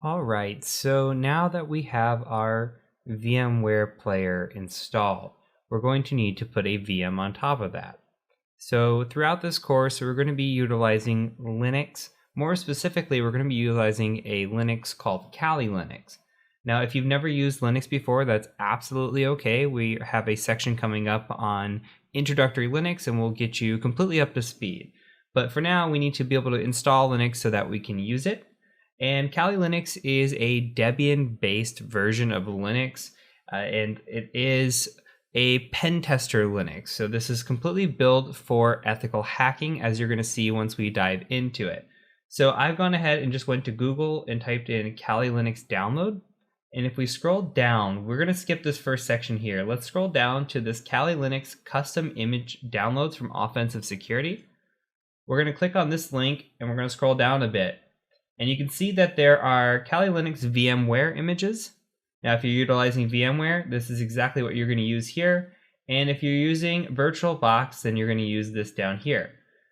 All right, so now that we have our VMware player installed, we're going to need to put a VM on top of that. So throughout this course, we're going to be utilizing Linux. More specifically, we're going to be utilizing a Linux called Kali Linux. Now, if you've never used Linux before, that's absolutely okay. We have a section coming up on introductory Linux, and we'll get you completely up to speed. But for now, we need to be able to install Linux so that we can use it. And Kali Linux is a Debian-based version of Linux, and it is a pen tester Linux. So this is completely built for ethical hacking, as you're going to see once we dive into it. So I've gone ahead and just went to Google and typed in Kali Linux download. And if we scroll down, we're going to skip this first section here. Let's scroll down to this Kali Linux custom image downloads from Offensive Security. We're going to click on this link and we're going to scroll down a bit. And you can see that there are Kali Linux VMware images. Now, if you're utilizing VMware, this is exactly what you're going to use here. And if you're using VirtualBox, then you're going to use this down here.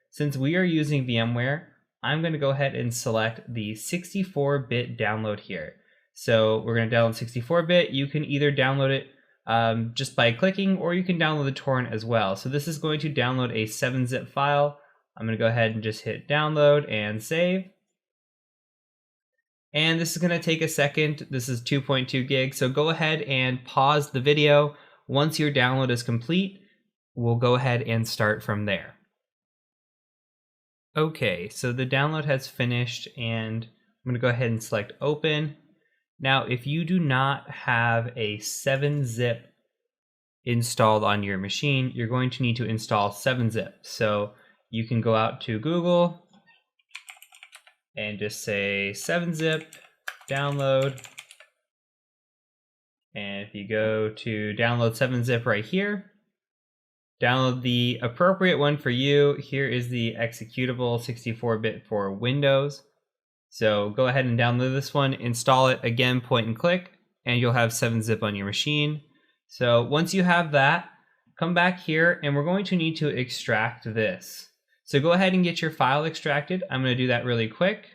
Since we are using VMware, I'm going to go ahead and select the 64-bit download here. So we're going to download 64-bit. You can either download it just by clicking, or you can download the torrent as well. So this is going to download a 7-zip file. I'm going to go ahead and just hit download and save. And this is going to take a second. This is 2.2 gigs. So go ahead and pause the video. Once your download is complete, we'll go ahead and start from there. Okay, so the download has finished and I'm going to go ahead and select open. Now, if you do not have a 7-zip installed on your machine, you're going to need to install 7-zip. So you can go out to Google and just say 7-zip download. And if you go to download 7-zip right here, download the appropriate one for you. Here is the executable 64-bit for Windows. So go ahead and download this one, install it again, point and click, and you'll have 7-zip on your machine. So once you have that, come back here and we're going to need to extract this. So go ahead and get your file extracted. I'm going to do that really quick.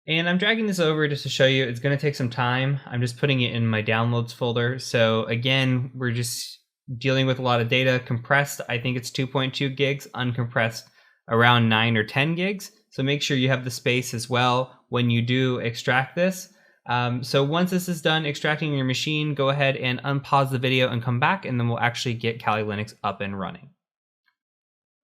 And I'm dragging this over just to show you. It's going to take some time. I'm just putting it in my downloads folder. So again, we're just dealing with a lot of data. Compressed, I think it's 2.2 gigs. Uncompressed, around 9 or 10 gigs. So make sure you have the space as well when you do extract this. So once this is done extracting your machine, go ahead and unpause the video and come back, and then we'll actually get Kali Linux up and running.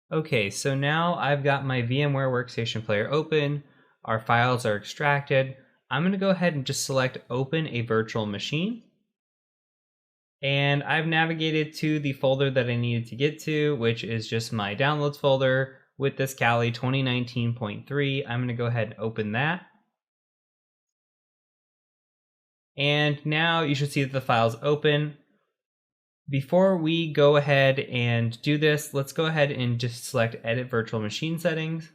Okay, so now I've got my VMware Workstation Player open. Our files are extracted. I'm going to go ahead and just select Open a Virtual Machine. And I've navigated to the folder that I needed to get to, which is just my Downloads folder with this Kali 2019.3. I'm going to go ahead and open that. And now you should see that the file's open. Before we go ahead and do this, let's go ahead and just select Edit Virtual Machine Settings.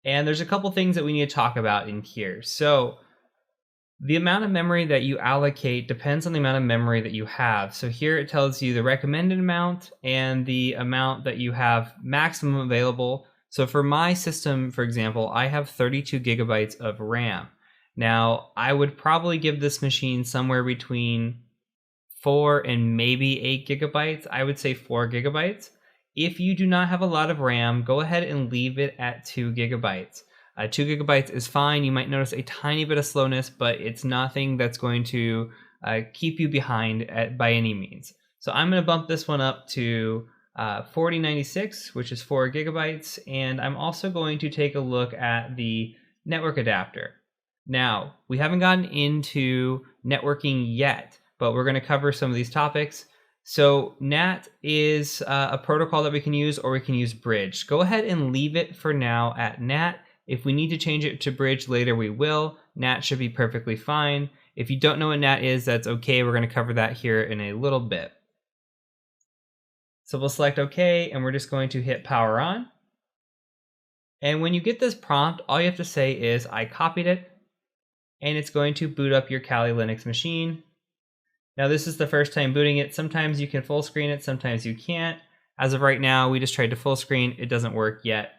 And there's a couple things that we need to talk about in here. So the amount of memory that you allocate depends on the amount of memory that you have. So here it tells you the recommended amount and the amount that you have maximum available. So for my system, for example, I have 32 gigabytes of RAM. Now, I would probably give this machine somewhere between 4 and maybe 8 gigabytes. I would say 4 gigabytes. If you do not have a lot of RAM, go ahead and leave it at 2 gigabytes. 2 gigabytes is fine. You might notice a tiny bit of slowness, but it's nothing that's going to keep you behind by any means. So I'm going to bump this one up to 4096, which is 4 gigabytes. And I'm also going to take a look at the network adapter. Now, we haven't gotten into networking yet, but we're going to cover some of these topics. So NAT is a protocol that we can use, or we can use Bridge. Go ahead and leave it for now at NAT. If we need to change it to Bridge later, we will. NAT should be perfectly fine. If you don't know what NAT is, that's okay. We're going to cover that here in a little bit. So we'll select OK, and we're just going to hit power on. And when you get this prompt, all you have to say is, I copied it, and it's going to boot up your Kali Linux machine. Now, this is the first time booting it. Sometimes you can full screen it, sometimes you can't. As of right now, we just tried to full screen. It doesn't work yet.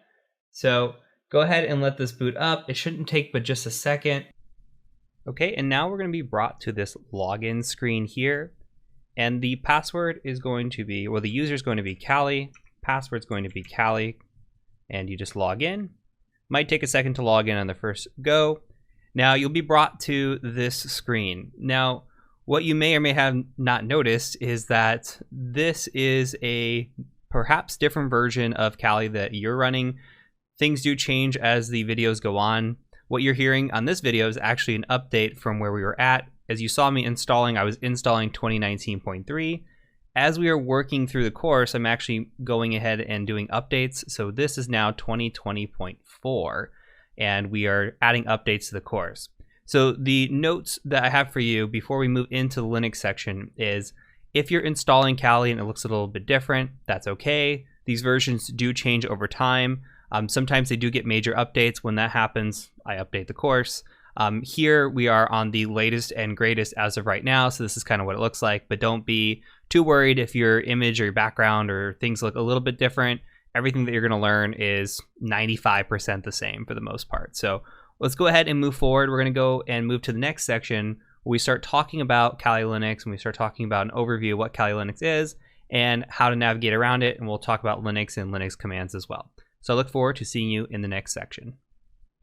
So Go ahead and let this boot up. It shouldn't take but just a second. Okay, and now we're going to be brought to this login screen here. And the password is going to be, well, the user is going to be Callie. Password is going to be Callie. And you just log in. Might take a second to log in on the first go. Now you'll be brought to this screen. Now, what you may or may have not noticed is that this is a perhaps different version of Callie that you're running. Things do change as the videos go on. What you're hearing on this video is actually an update from where we were at. As you saw me installing, I was installing 2019.3. As we are working through the course, I'm actually going ahead and doing updates. So this is now 2020.4, and we are adding updates to the course. So the notes that I have for you before we move into the Linux section is, if you're installing Callie and it looks a little bit different, that's okay. These versions do change over time. Sometimes they do get major updates. When that happens, I update the course. Here we are on the latest and greatest as of right now, so this is kind of what it looks like, but don't be too worried if your image or your background or things look a little bit different. Everything that you're going to learn is 95% the same for the most part. So let's go ahead and move forward. We're going to go and move to the next section where we start talking about Kali Linux, and we start talking about an overview of what Kali Linux is and how to navigate around it, and we'll talk about Linux and Linux commands as well. So I look forward to seeing you in the next section.